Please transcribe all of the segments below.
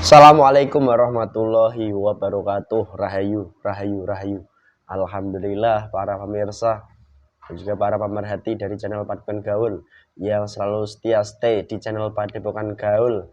Assalamualaikum warahmatullahi wabarakatuh. Rahayu, rahayu, rahayu. Alhamdulillah para pemirsa dan juga para pemerhati dari channel Padepokan Gaul yang selalu setia stay di channel Padepokan Gaul.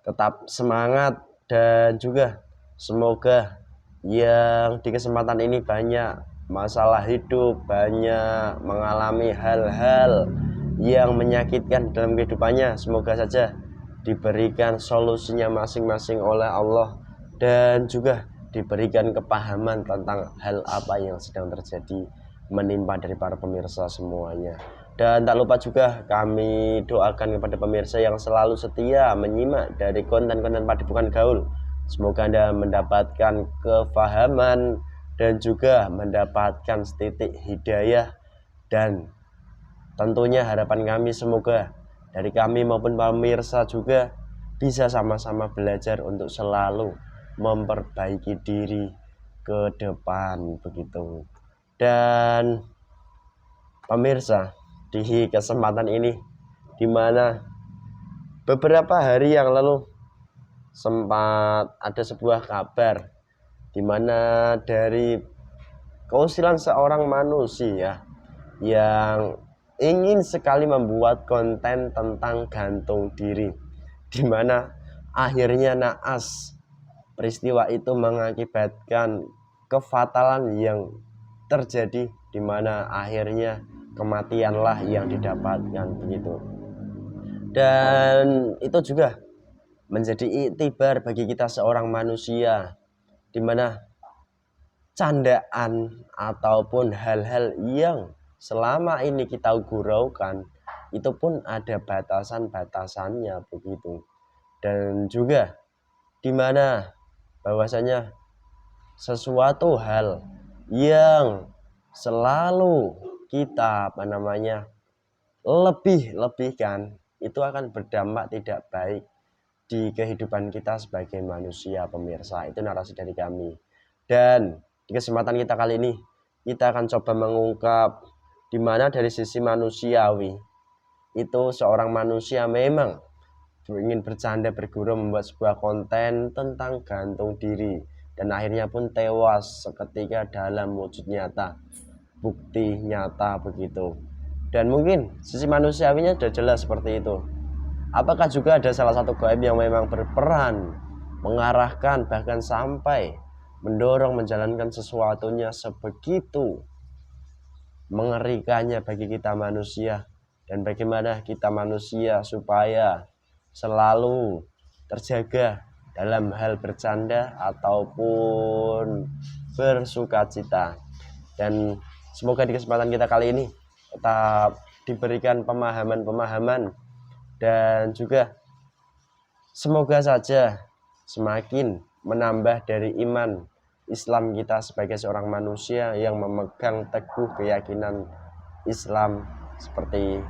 Tetap semangat dan juga semoga yang di kesempatan ini banyak masalah hidup, banyak mengalami hal-hal yang menyakitkan dalam kehidupannya, semoga saja diberikan solusinya masing-masing oleh Allah dan juga diberikan kepahaman tentang hal apa yang sedang terjadi menimpa dari para pemirsa semuanya. Dan tak lupa juga kami doakan kepada pemirsa yang selalu setia menyimak dari konten-konten Padepokan Gaul. Semoga Anda mendapatkan kefahaman dan juga mendapatkan titik hidayah, dan tentunya harapan kami semoga dari kami maupun pemirsa juga bisa sama-sama belajar untuk selalu memperbaiki diri ke depan begitu. Dan pemirsa, di kesempatan ini dimana beberapa hari yang lalu sempat ada sebuah kabar dimana dari keusilan seorang manusia yang ingin sekali membuat konten tentang gantung diri, dimana akhirnya naas peristiwa itu mengakibatkan kefatalan yang terjadi, dimana akhirnya kematianlah yang didapatkan begitu. Dan itu juga menjadi iktibar bagi kita seorang manusia, dimana candaan ataupun hal-hal yang selama ini kita guraukan itu pun ada batasan-batasannya begitu. Dan juga dimana bahwasanya sesuatu hal yang selalu kita lebih-lebihkan itu akan berdampak tidak baik di kehidupan kita sebagai manusia pemirsa. Itu narasi dari kami. Dan di kesempatan kita kali ini kita akan coba mengungkap di mana dari sisi manusiawi itu seorang manusia memang ingin bercanda bergurau membuat sebuah konten tentang gantung diri dan akhirnya pun tewas seketika dalam wujud nyata, bukti nyata begitu. Dan mungkin sisi manusiawinya sudah jelas seperti itu. Apakah juga ada salah satu gaib yang memang berperan mengarahkan bahkan sampai mendorong menjalankan sesuatunya sebegitu mengerikannya bagi kita manusia, dan bagaimana kita manusia supaya selalu terjaga dalam hal bercanda ataupun bersukacita. Dan semoga di kesempatan kita kali ini tetap diberikan pemahaman-pemahaman dan juga semoga saja semakin menambah dari iman Islam kita sebagai seorang manusia yang memegang teguh keyakinan Islam seperti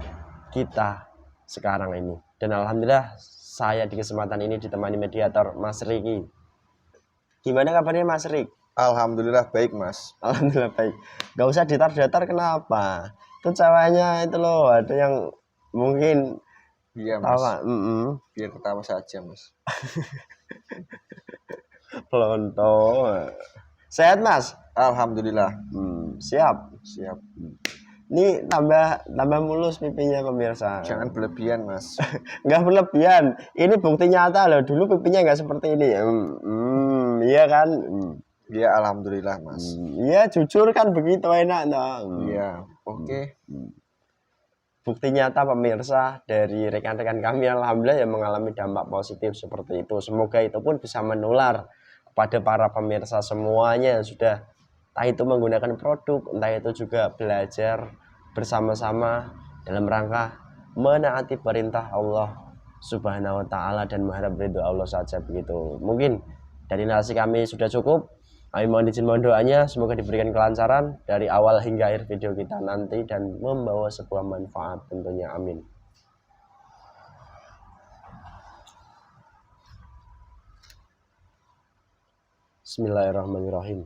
kita sekarang ini. Dan alhamdulillah saya di kesempatan ini ditemani mediator Mas Riki. Gimana kabarnya Mas Rik? Alhamdulillah baik mas. Alhamdulillah baik. Gak usah datar-datar, kenapa? Itu ceweknya itu loh, ada yang mungkin Iya mas, tawa. biar ketawa saja mas. Pelonto. Sehat Mas? Alhamdulillah. Siap. Siap. Ini tambah mulus pipinya pemirsa. Jangan berlebihan mas. Nggak berlebihan. Ini bukti nyata loh. Dulu pipinya nggak seperti ini. Iya kan? Iya alhamdulillah mas. Iya jujur kan begitu enak no. Iya oke. Bukti nyata pemirsa dari rekan-rekan kami alhamdulillah yang mengalami dampak positif seperti itu. Semoga itu pun bisa menular kepada para pemirsa semuanya yang sudah entah itu menggunakan produk, entah itu juga belajar bersama-sama dalam rangka menaati perintah Allah Subhanahu wa taala dan mengharap ridho Allah saja begitu. Mungkin dari narasi kami sudah cukup. Kami mohon izin mohon doanya semoga diberikan kelancaran dari awal hingga akhir video kita nanti dan membawa sebuah manfaat tentunya, amin. Bismillahirrahmanirrahim.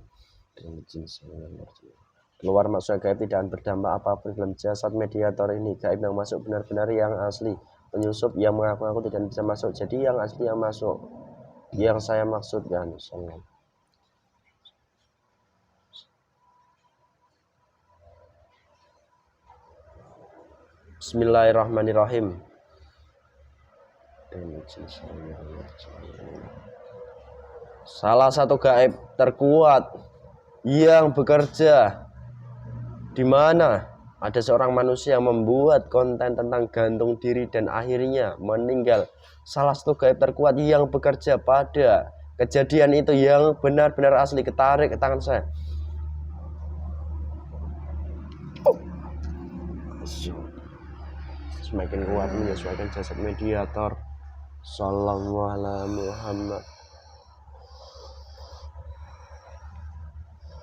Keluar masuk gaib tidak berdampak apapun dalam jasad mediator ini. Gaib yang masuk benar-benar yang asli, penyusup yang mengaku-ngaku tidak bisa masuk, jadi yang asli yang masuk. yang saya maksudkan. Bismillahirrahmanirrahim. Salah satu gaib terkuat yang bekerja di mana ada seorang manusia yang membuat konten tentang gantung diri dan akhirnya meninggal. Salah satu gaib terkuat yang bekerja pada kejadian itu yang benar-benar asli. Ketarik ke tangan saya. Semakin kuat menyesuaikan jasad mediator. Sallallahu alaihi Muhammad.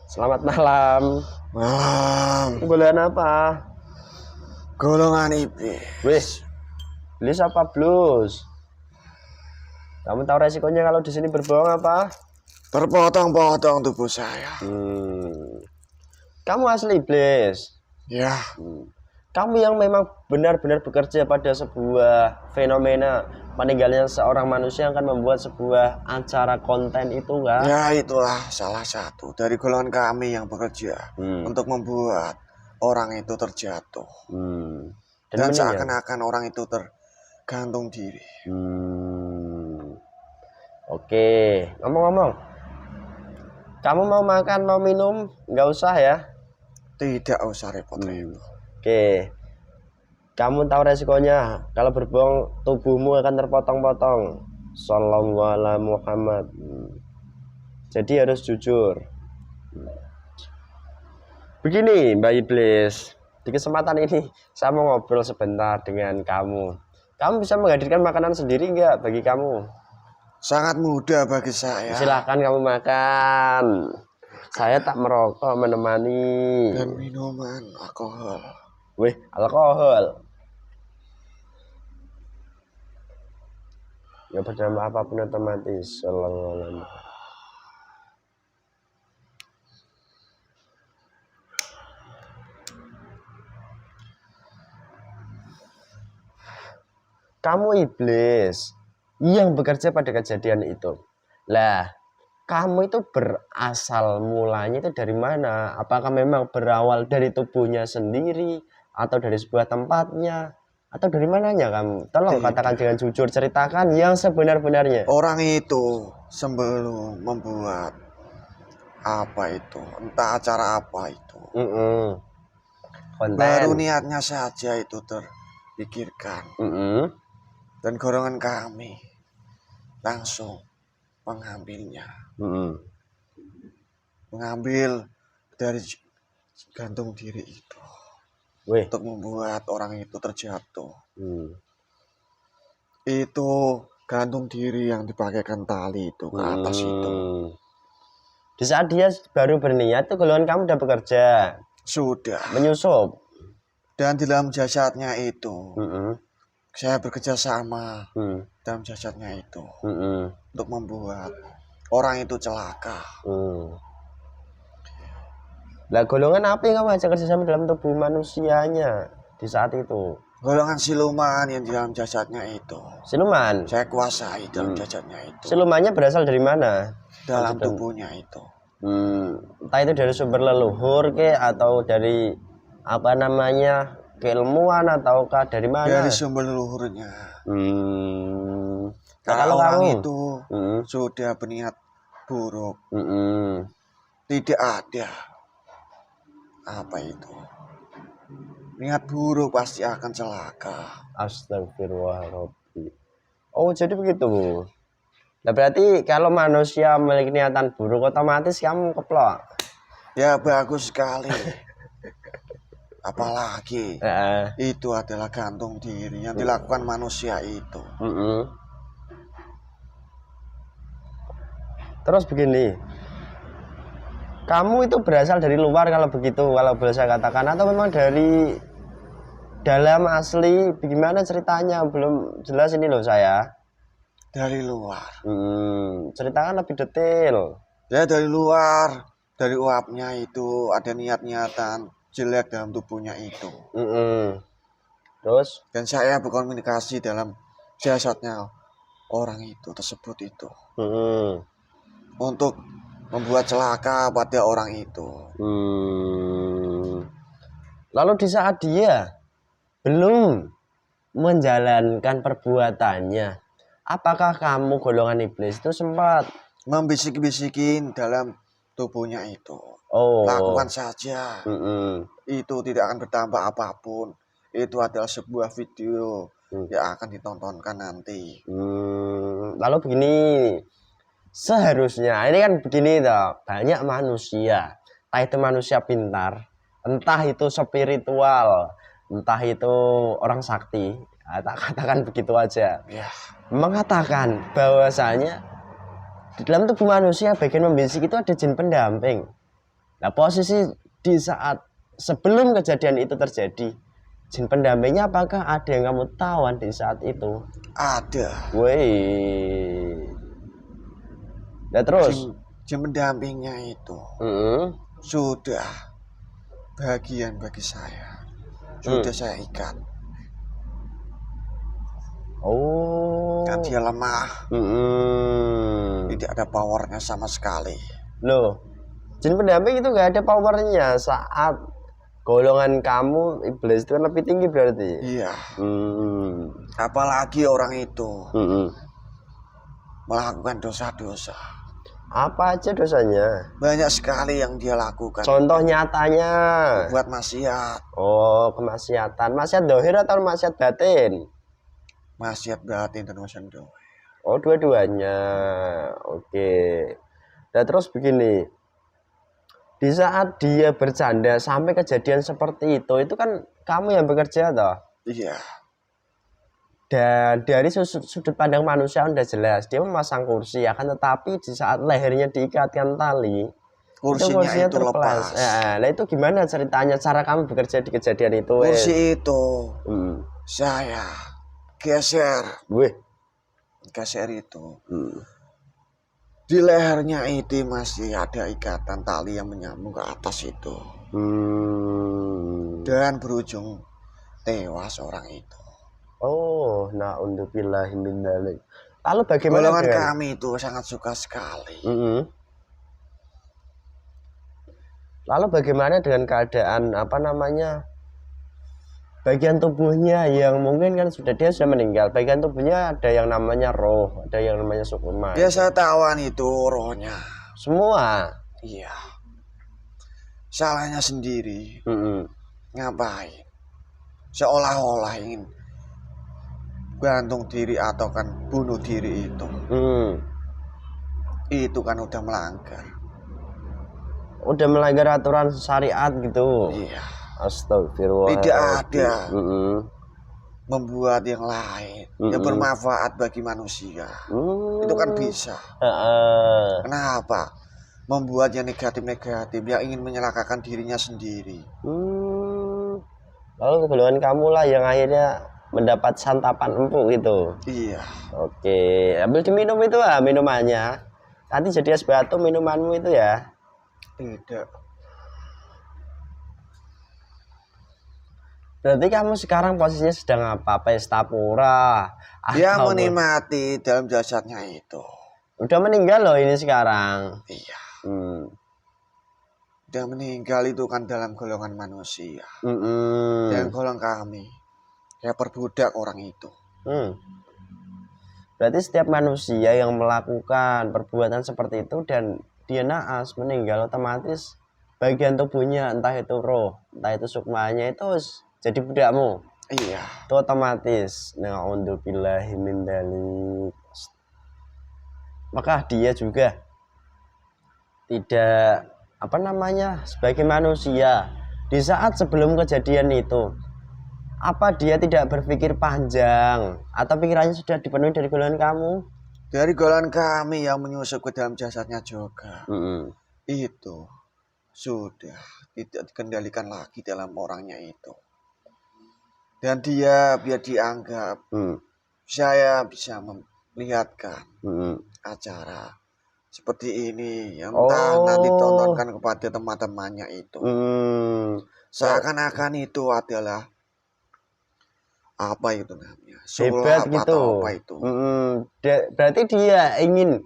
Selamat malam. Malam. Golongan apa? Golongan iblis. Wis. Iblis apa blues? Kamu tahu resikonya kalau di sini berbohong apa? Terpotong-potong tubuh saya. Kamu asli iblis. Ya. Kamu yang memang benar-benar bekerja pada sebuah fenomena peninggalan seorang manusia yang akan membuat sebuah acara konten itu kan? Ya, itulah salah satu dari golongan kami yang bekerja untuk membuat orang itu terjatuh. Dan seakan-akan orang itu tergantung diri. Oke, ngomong-ngomong, kamu mau makan, mau minum? Nggak usah ya? Tidak usah repot-repot. Oke, kamu tahu resikonya kalau berbohong tubuhmu akan terpotong-potong. Sallallahu alaihi Muhammad. Jadi harus jujur. Begini Mbak Iblis, di kesempatan ini saya mau ngobrol sebentar dengan kamu. Kamu bisa menghadirkan makanan sendiri nggak bagi kamu? Sangat mudah bagi saya. Silahkan kamu makan. Saya tak merokok, menemani. Dan minuman alkohol. Wih, alkohol. Ya bernama apapun otomatis. Sallallahu alaihi. Kamu iblis yang bekerja pada kejadian itu. Lah, kamu itu berasal mulanya itu dari mana? Apakah memang berawal dari tubuhnya sendiri? Atau dari sebuah tempatnya, atau dari mananya kamu? Tolong katakan dengan jujur, ceritakan yang sebenar-benarnya. Orang itu sebelum membuat apa itu, entah acara apa itu, konten. Baru niatnya saja itu terpikirkan. Dan golongan kami langsung mengambilnya. Mengambil dari gantung diri itu. Untuk membuat orang itu terjatuh. Itu gantung diri yang dipakaikan tali itu ke atas itu. Di saat dia baru berniat itu golongan kamu udah bekerja. Sudah. Menyusup. Dan di dalam jasadnya itu saya bekerja sama dalam jasadnya itu untuk membuat orang itu celaka. Lah golongan apa yang kamu ajak kerjasama dalam tubuh manusianya di saat itu? Golongan siluman yang di dalam jasadnya itu. Siluman? Saya kuasai dalam jasadnya itu. Silumannya berasal dari mana? Dalam tubuhnya itu. Entah itu dari sumber leluhur ke atau dari apa namanya keilmuan ataukah dari mana? Dari sumber leluhurnya. Kalau orang kamu itu sudah berniat buruk, tidak ada apa itu niat buruk pasti akan celaka. Astagfirullahaladzim. Oh jadi begitu. Nah berarti kalau manusia memiliki niatan buruk otomatis kamu keplok. Ya bagus sekali. Apalagi itu adalah gantung diri yang dilakukan manusia itu. Terus begini, kamu itu berasal dari luar kalau begitu, kalau boleh saya katakan, atau memang dari dalam asli? Bagaimana ceritanya? Belum jelas ini loh saya. Dari luar. Ceritakan lebih detail. Ya dari luar, dari uapnya itu ada niat-niatan jelek dalam tubuhnya itu. Terus? Dan saya berkomunikasi dalam jasadnya orang itu tersebut itu untuk membuat celaka pada orang itu. Lalu di saat dia belum menjalankan perbuatannya, apakah kamu golongan iblis itu sempat membisik-bisikin dalam tubuhnya itu? Lakukan saja. Itu tidak akan bertambah apapun. Itu adalah sebuah video yang akan ditontonkan nanti. Lalu begini, seharusnya ini kan begini toh, banyak manusia, entah itu manusia pintar, entah itu spiritual, entah itu orang sakti, tak katakan begitu aja, mengatakan bahwasanya di dalam tubuh manusia bagian membisik itu ada jin pendamping. Nah, posisi di saat sebelum kejadian itu terjadi, jin pendampingnya apakah ada yang kamu tahu di saat itu? Ada. Nah, terus jin pendampingnya itu sudah bagian bagi saya. Sudah saya ikat. Kan dia lemah. Tidak ada powernya sama sekali. Loh, jin pendamping itu gak ada powernya saat golongan kamu iblis itu kan lebih tinggi berarti. Iya. Apalagi orang itu melakukan dosa-dosa. Apa aja dosanya? Banyak sekali yang dia lakukan. Contoh nyatanya. Buat maksiat. Oh, kemaksiatan. Maksiat dohir atau maksiat batin? Maksiat batin dan maksiat dohir. Oh, dua-duanya. Oke. Nah, terus begini. Di saat dia bercanda sampai kejadian seperti itu kan kamu yang bekerja toh? Iya. Dan dari sudut pandang manusia udah jelas dia memasang kursi, akan tetapi di saat lehernya diikatkan tali, kursinya itu lepas. Nah itu gimana ceritanya, cara kamu bekerja di kejadian itu? Kursi itu saya geser. Geser itu. Di lehernya itu masih ada ikatan tali yang menyambung ke atas itu. Dan berujung tewas orang itu. Oh, na'udzubillahi min dzalik. Lalu bagaimana golongan kami itu sangat suka sekali. Lalu bagaimana dengan keadaan bagian tubuhnya yang mungkin kan dia sudah meninggal, bagian tubuhnya ada yang namanya roh, ada yang namanya sukma. Biasa tawan itu rohnya. Semua. Iya. Salahnya sendiri. Ngapain? Seolah-olah ingin gantung diri atau kan bunuh diri itu. Itu kan udah melanggar. Udah melanggar aturan syariat gitu. Iya. Astagfirullah. Tidak ada membuat yang lain yang bermanfaat bagi manusia. Itu kan bisa. Kenapa? Membuat yang negatif-negatif yang ingin menyelakakan dirinya sendiri. Lalu golongan kamu lah yang akhirnya mendapat santapan empuk gitu. Iya. Oke, ambil diminum itu minumannya. Nanti jadi es batu minumanmu itu ya. Tidak. Berarti kamu sekarang posisinya sedang apa? Pesta pura? Dia menikmati dalam jasadnya itu. Udah meninggal loh ini sekarang. Iya. Udah meninggal itu kan dalam golongan manusia. Dan golongan kami kayak perbudak orang itu. Berarti setiap manusia yang melakukan perbuatan seperti itu dan dia naas meninggal, otomatis bagian tubuhnya entah itu roh, entah itu sukmanya itu jadi budakmu. Iya. Itu otomatis. Na'udzubillahi min dzalik. Maka dia juga tidak sebagai manusia di saat sebelum kejadian itu, apa dia tidak berpikir panjang atau pikirannya sudah dipenuhi dari golongan kamu? Dari golongan kami yang menyusup ke dalam jasadnya juga. Itu sudah tidak dikendalikan lagi dalam orangnya itu. Dan dia biar dianggap saya bisa melihatkan acara seperti ini yang nanti tontonkan kepada teman-temannya itu. Seakan-akan itu adalah apa itu namanya? Hebat Sulap gitu. atau apa itu? Berarti dia ingin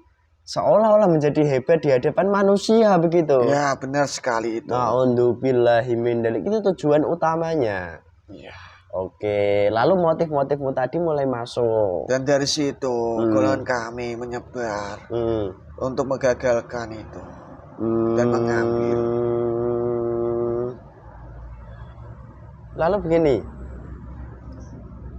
seolah-olah menjadi hebat di hadapan manusia begitu. Ya, benar sekali itu. Na'udzubillahi min dzalik, itu tujuan utamanya. Iya. Oke, lalu motif-motifmu tadi mulai masuk. Dan dari situ golongan kami menyebar untuk menggagalkan itu dan mengambil. Lalu begini,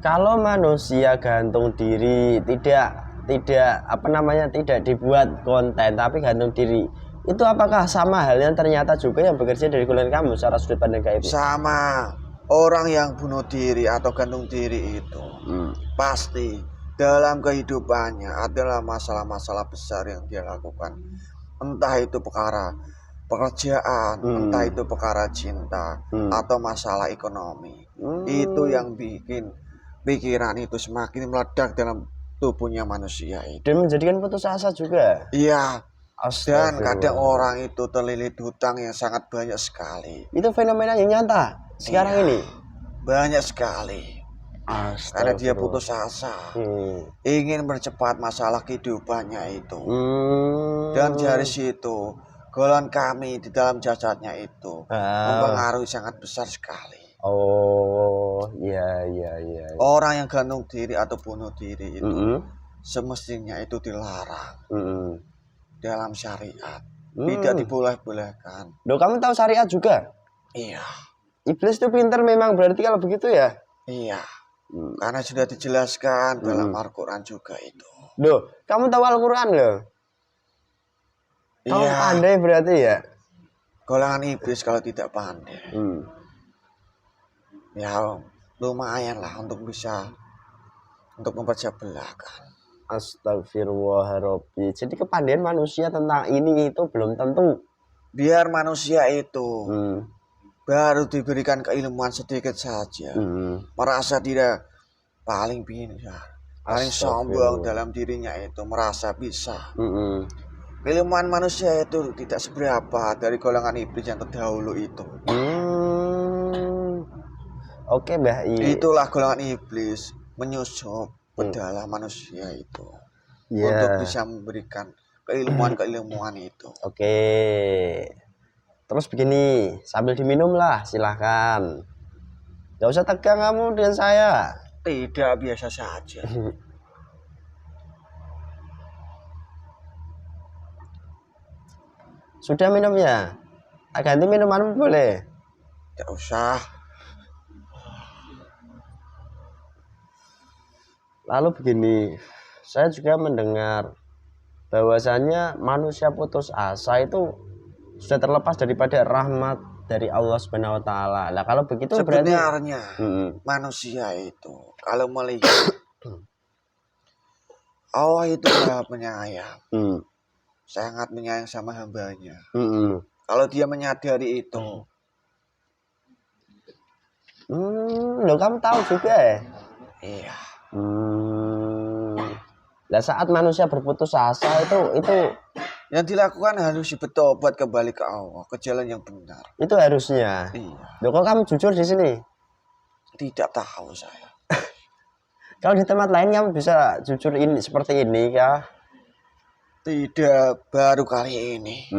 kalau manusia gantung diri, tidak dibuat konten tapi gantung diri, itu apakah sama halnya ternyata juga yang bekerja dari golongan kamu secara sudut pandang gaib? Sama. Orang yang bunuh diri atau gantung diri itu pasti dalam kehidupannya adalah masalah-masalah besar yang dia lakukan. Entah itu perkara pekerjaan, entah itu perkara cinta atau masalah ekonomi. Itu yang bikin pikiran itu semakin meledak dalam tubuhnya manusia itu. Dan menjadikan putus asa juga. Iya. Dan kadang orang itu terlilit hutang yang sangat banyak sekali. Itu fenomena yang nyata sekarang ini. Banyak sekali. Karena dia putus asa. Ingin mempercepat masalah kehidupannya itu. Dan dari situ golongan kami di dalam jasadnya itu mempengaruhi sangat besar sekali. Oh, iya. Orang yang gantung diri atau bunuh diri itu semestinya itu dilarang dalam syariat. Tidak diboleh-bolehkan. Loh, kamu tahu syariat juga? Iya. Iblis itu pintar memang berarti kalau begitu ya? Iya. Karena sudah dijelaskan dalam Al-Quran juga itu. Loh, kamu tahu Al-Quran loh? Kamu pandai berarti ya? Golongan iblis kalau tidak pandai. Ya lumayan lah untuk bisa untuk memperjabelahkan. Astagfirullahaladzim. Jadi kepandaian manusia tentang ini itu belum tentu. Biar manusia itu baru diberikan keilmuan sedikit saja, merasa tidak paling pintar, paling sombong dalam dirinya itu, merasa bisa. Keilmuan manusia itu tidak seberapa dari golongan iblis yang terdahulu itu. Oke, Mbah. Itulah golongan iblis menyusup bedalah manusia itu untuk bisa memberikan keilmuan itu. Oke. Terus begini, sambil diminum lah, silahkan. Gak usah tegang kamu dengan saya. Tidak, biasa saja. Sudah minumnya? Ganti minuman boleh? Tidak usah. Lalu begini, saya juga mendengar bahwasannya manusia putus asa itu sudah terlepas daripada rahmat dari Allah Subhanahu wa taala. Nah, kalau begitu sebenarnya manusia itu kalau melihat Allah itu Maha penyayang. Sangat menyayang sama hambanya. Kalau dia menyadari itu. Loh, kamu tahu juga ya? Iya. Nah, saat manusia berputus asa itu yang dilakukan harus bertobat kembali ke Allah, ke jalan yang benar. Itu harusnya. Iya. Loh, kok kamu jujur di sini? Tidak tahu saya. Kalau di tempat lain kamu bisa jujur ini seperti ini kah? Tidak, baru kali ini.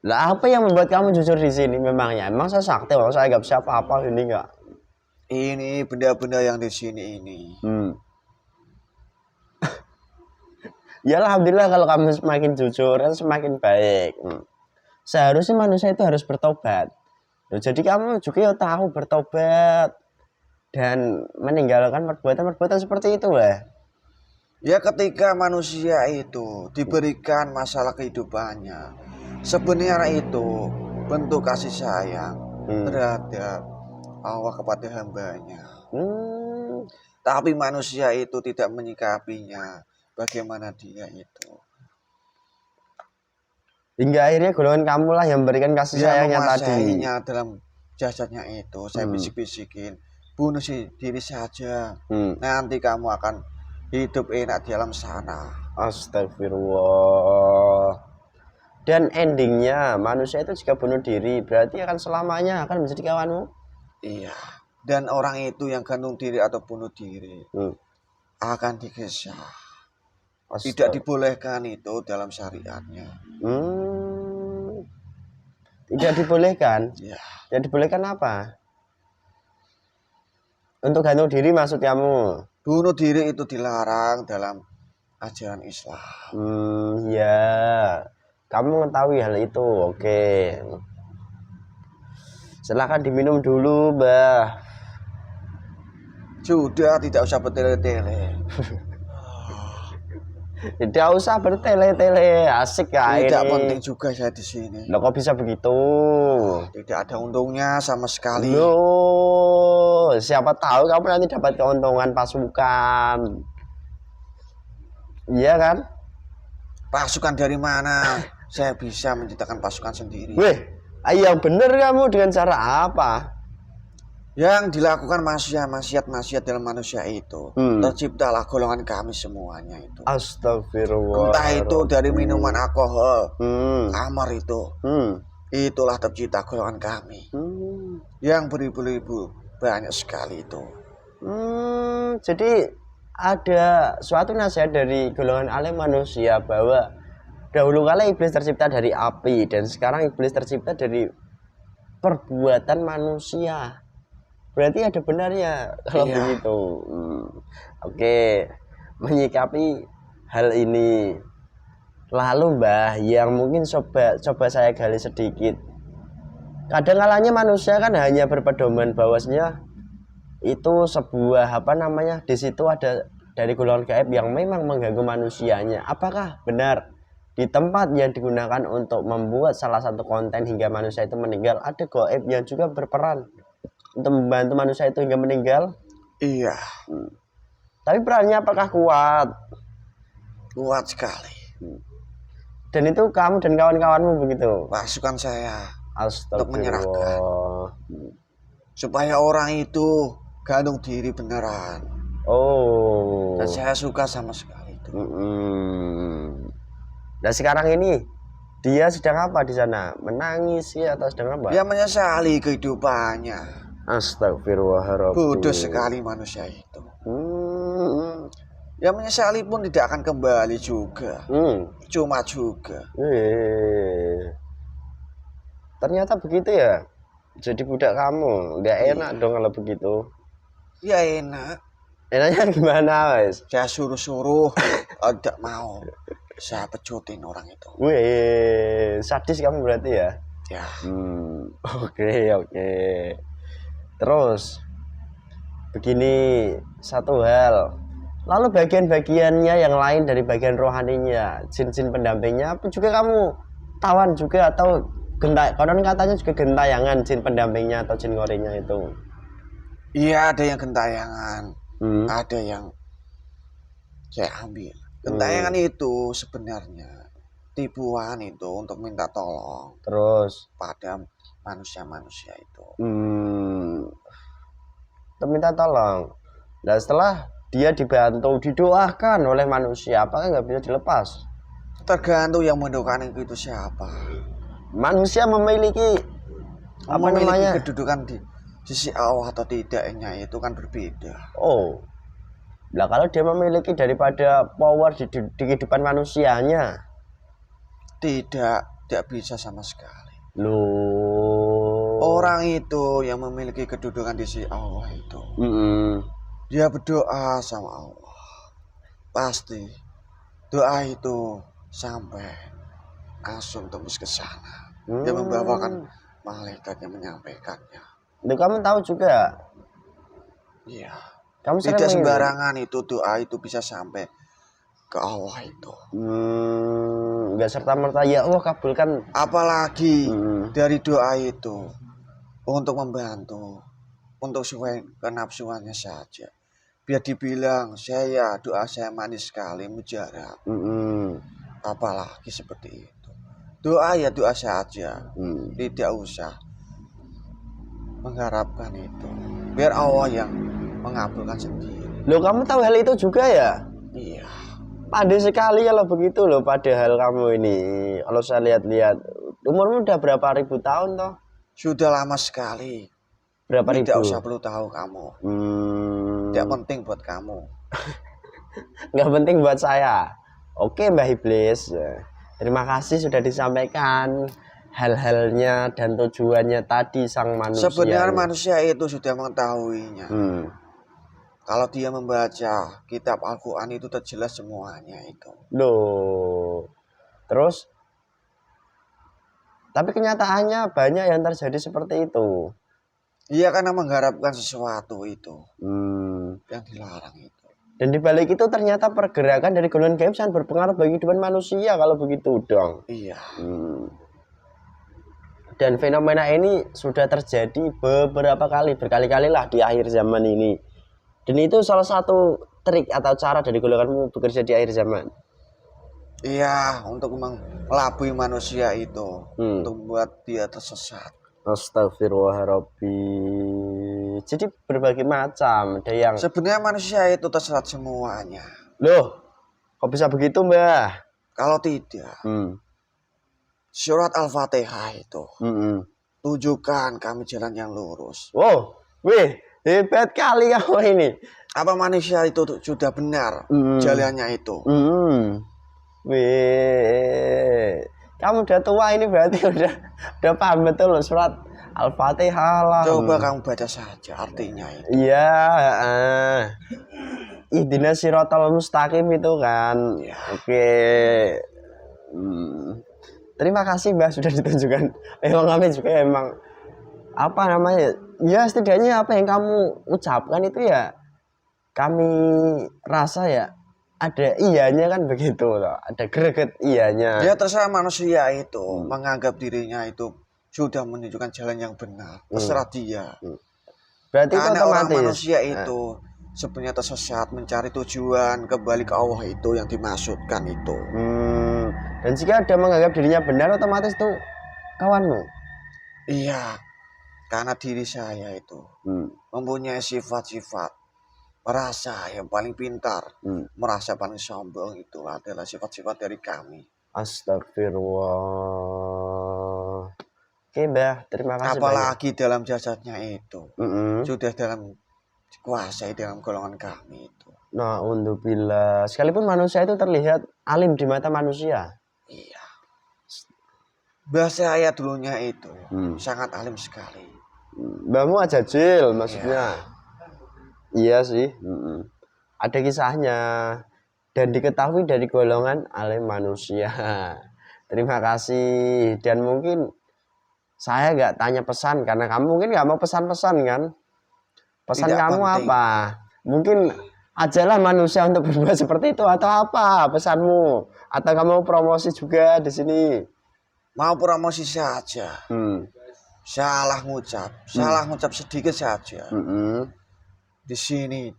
Lah, apa yang membuat kamu jujur di sini memangnya? Emang saya sakti, saya nggak bisa apa-apa ini enggak? Ini benda-benda yang di sini ini. Ya alhamdulillah kalau kamu semakin jujur kan semakin baik. Seharusnya manusia itu harus bertobat. Loh, jadi kamu juga tahu bertobat dan meninggalkan perbuatan-perbuatan seperti itu lah. Ya ketika manusia itu diberikan masalah kehidupannya, sebenarnya itu bentuk kasih sayang terhadap Allah kepada hambanya. Tapi manusia itu tidak menyikapinya. Bagaimana dia itu? Hingga akhirnya golongan kamu lah yang memberikan kasih sayangnya tadi. Dalam jasadnya itu, saya bisik-bisikin, bunuh diri saja. Nanti kamu akan hidup enak di alam sana. Astagfirullah. Dan endingnya manusia itu jika bunuh diri berarti akan selamanya akan menjadi kawanmu. Iya. Dan orang itu yang gantung diri atau bunuh diri akan digesah. Tidak dibolehkan itu dalam syariatnya. Tidak dibolehkan? Ya. Tidak dibolehkan apa? Untuk gantung diri maksud kamu? Bunuh diri itu dilarang dalam ajaran Islam. Ya. Kamu mengetahui hal itu, oke. Silakan diminum dulu, Mbah. Sudah, tidak usah bertele-tele. Tidak usah bertele-tele, asik ya. Tidak penting juga saya di sini. Loh, kok bisa begitu? Tidak ada untungnya sama sekali. Loh, siapa tahu kamu nanti dapat keuntungan pasukan. Iya kan? Pasukan dari mana? Saya bisa menciptakan pasukan sendiri. Weh, ayo bener kamu dengan cara apa? Yang dilakukan maksiat dalam manusia itu terciptalah golongan kami semuanya itu. Astagfirullah. Entah itu dari minuman alkohol, kamar itu, itulah tercipta golongan kami. Yang beribu-ribu banyak sekali itu. Jadi ada suatu nasihat dari golongan alim manusia bahwa dahulu kala iblis tercipta dari api dan sekarang iblis tercipta dari perbuatan manusia. Berarti ada benarnya kalau begitu. Oke, menyikapi hal ini. Lalu Mbah, yang mungkin coba saya gali sedikit. Kadang kalanya manusia kan hanya berpedoman bahwasanya itu sebuah di situ ada dari golongan gaib yang memang mengganggu manusianya. Apakah benar di tempat yang digunakan untuk membuat salah satu konten hingga manusia itu meninggal, ada gaib yang juga berperan untuk membantu manusia itu hingga meninggal? Iya. Tapi perannya apakah kuat? Kuat sekali. Dan itu kamu dan kawan-kawanmu begitu? Pasukan saya. Untuk menyerahkan. Supaya orang itu gantung diri beneran. Oh. Dan saya suka sama sekali itu. Dan sekarang ini dia sedang apa di sana? Menangis ya atau sedang apa? Dia menyesali kehidupannya. Astagfirullahaladzim. Bodoh sekali manusia itu. Ya menyesali pun tidak akan kembali juga. Cuma juga. Ternyata begitu ya. Jadi budak kamu. Nggak enak dong kalau begitu. Ya enak. Enaknya gimana wes? Saya suruh-suruh. Tidak mau. Saya pecutin orang itu. Sadis kamu berarti ya? Ya. Oke. Terus begini satu hal. Lalu bagian-bagiannya yang lain dari bagian rohaninya, jin-jin pendampingnya juga kamu tawan juga atau konon katanya juga gentayangan jin pendampingnya atau jin ngorinya itu? Iya, ada yang gentayangan. Ada yang saya ambil. Gentayangan itu sebenarnya tipuan itu untuk minta tolong. Terus pada manusia-manusia itu. Untuk minta tolong. Dan setelah dia dibantu, didoakan oleh manusia, apakah nggak bisa dilepas? Tergantung yang mendoakan itu siapa. Manusia memiliki kedudukan di sisi Allah atau tidaknya itu kan berbeda. Oh. Nah kalau dia memiliki daripada power di kehidupan manusianya, tidak bisa sama sekali. Loh. Orang itu yang memiliki kedudukan di sisi Allah itu, dia berdoa sama Allah, pasti doa itu sampai langsung tembus ke sana. Dia membawakan malaikat yang menyampaikannya. Itu kamu tahu juga? Iya. Kamu tidak sembarangan itu doa itu bisa sampai ke Allah itu. Enggak serta-merta ya Allah kabulkan. Apalagi dari doa itu untuk membantu, untuk sesuai kenafsuannya saja. Biar dibilang doa saya manis sekali, mujarab. Apalagi seperti itu. Doa ya doa saja, tidak usah mengharapkan itu. Biar Allah yang mengabulkan sendiri. Loh kamu tahu hal itu juga ya? Iya. Pandai sekali kalau begitu loh padahal kamu ini. Kalau saya lihat-lihat umurmu udah berapa ribu tahun toh? Sudah lama sekali. Berapa ribu? Tidak usah perlu tahu kamu. Tidak penting buat kamu. Nggak penting buat saya. Oke Mbah Iblis, terima kasih sudah disampaikan hal-halnya dan tujuannya tadi sang manusia. Sebenarnya manusia itu sudah mengetahuinya. Kalau dia membaca kitab Al-Quran itu terjelas semuanya itu. Loh, terus? Tapi kenyataannya banyak yang terjadi seperti itu. Iya, karena mengharapkan sesuatu itu yang dilarang itu. Dan dibalik itu ternyata pergerakan dari golongan gaib sangat berpengaruh bagi kehidupan manusia kalau begitu dong. Iya. Dan fenomena ini sudah terjadi beberapa kali, berkali-kali lah di akhir zaman ini. Dan itu salah satu trik atau cara dari golonganmu bekerja di akhir zaman. Iya, untuk mengelabui manusia itu, untuk membuat dia tersesat. Astagfirullahaladzim. Jadi berbagai macam. Ada yang sebenarnya manusia itu tersesat semuanya. Loh, kok bisa begitu Mbah? Kalau tidak, surat Al-Fatihah itu tunjukkan kami jalan yang lurus. Wow, wih, hebat kali kamu ini. Apa manusia itu sudah benar jalannya itu? Wih, kamu udah tua ini berarti udah paham betul loh surat Al-Fatihah lah. Coba kamu baca saja artinya itu. Iya, ihdinas siratal mustaqim itu kan. Ya. Oke. Terima kasih Mbak sudah ditunjukkan. Memang kami juga emang apa namanya? Ya setidaknya apa yang kamu ucapkan itu ya kami rasa ya ada iyanya kan begitu loh. Ada greget iyanya. Ya terserah manusia itu menganggap dirinya itu sudah menunjukkan jalan yang benar. Terserah dia. Berarti karena itu otomatis orang manusia itu sebenarnya tersesat mencari tujuan kembali ke Allah itu yang dimaksudkan itu. Dan jika ada menganggap dirinya benar otomatis tuh kawanmu. Iya, karena diri saya itu mempunyai sifat-sifat merasa yang paling pintar, merasa paling sombong, itu adalah sifat-sifat dari kami. Astagfirullah. Oke Mbah, terima kasih. Apalagi banyak. Dalam jasadnya itu sudah dalam dikuasai dalam golongan kami itu. Nah, undubillah. Sekalipun manusia itu terlihat alim di mata manusia. Iya. Bahasa saya dulunya itu sangat alim sekali. Mbahmu ajajil maksudnya. Iya sih. Ada kisahnya dan diketahui dari golongan alim manusia. Terima kasih. Dan mungkin saya nggak tanya pesan karena kamu mungkin nggak mau pesan-pesan kan. Pesan tidak kamu penting. Apa? Mungkin ajalah manusia untuk berbuat seperti itu atau apa pesanmu? Atau kamu promosi juga di sini? Mau promosi saja. Salah ngucap sedikit saja. Di sini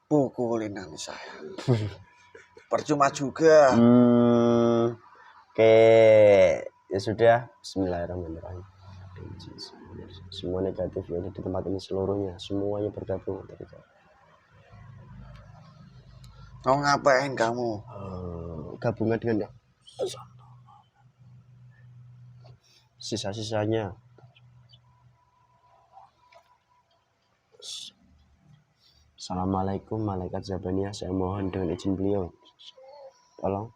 pukulin nanti saya. Percuma juga. Oke, ya sudah. Bismillahirrahmanirrahim. Semua negatif yang ada di tempat ini seluruhnya semuanya bergabung. Mau ngapain kamu? Gabungan dengan sisa-sisanya. Assalamualaikum malaikat Zabaniyah, saya mohon dengan izin beliau tolong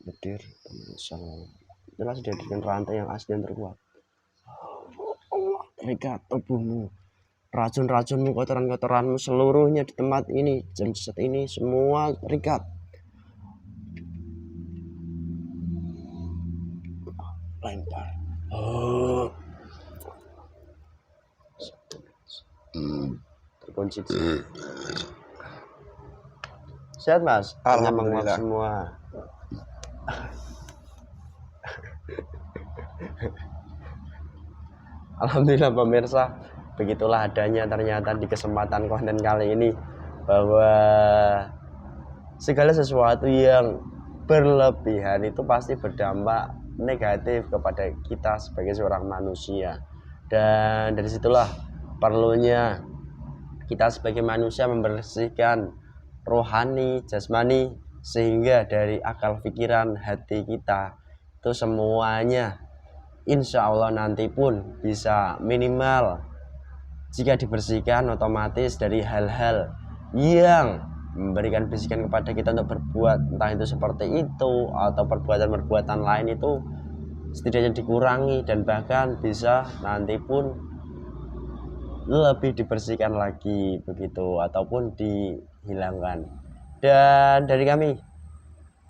betir jelas dijadikan rantai yang asli dan terkuat. Terikat tubuhmu, racun-racunmu, kotoran-kotoranmu seluruhnya di tempat ini, jasad ini semua terikat. Lempar. Terkunci. Sehat Mas? Alhamdulillah semua. Alhamdulillah pemirsa, begitulah adanya ternyata di kesempatan konten kali ini bahwa segala sesuatu yang berlebihan itu pasti berdampak negatif kepada kita sebagai seorang manusia. Dan dari situlah perlunya kita sebagai manusia membersihkan rohani, jasmani, sehingga dari akal pikiran hati kita itu semuanya insya Allah nanti pun bisa minimal Jika dibersihkan, otomatis dari hal-hal yang memberikan bisikan kepada kita untuk berbuat, entah itu seperti itu atau perbuatan-perbuatan lain, itu setidaknya dikurangi dan bahkan bisa nanti pun lebih dibersihkan lagi begitu, ataupun dihilangkan. Dan dari kami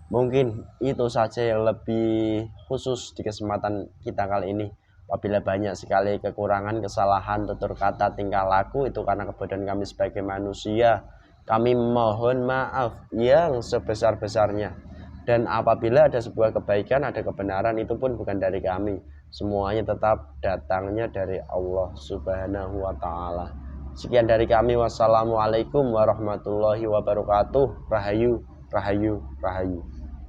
mungkin itu saja yang lebih khusus di kesempatan kita kali ini. Apabila banyak sekali kekurangan, kesalahan, tutur kata, tingkah laku, itu karena kebodohan kami sebagai manusia. Kami mohon maaf yang sebesar-besarnya. Dan apabila ada sebuah kebaikan, ada kebenaran, itu pun bukan dari kami. Semuanya tetap datangnya dari Allah Subhanahu wa Ta'ala. Sekian dari kami. Wassalamualaikum warahmatullahi wabarakatuh. Rahayu, rahayu, rahayu.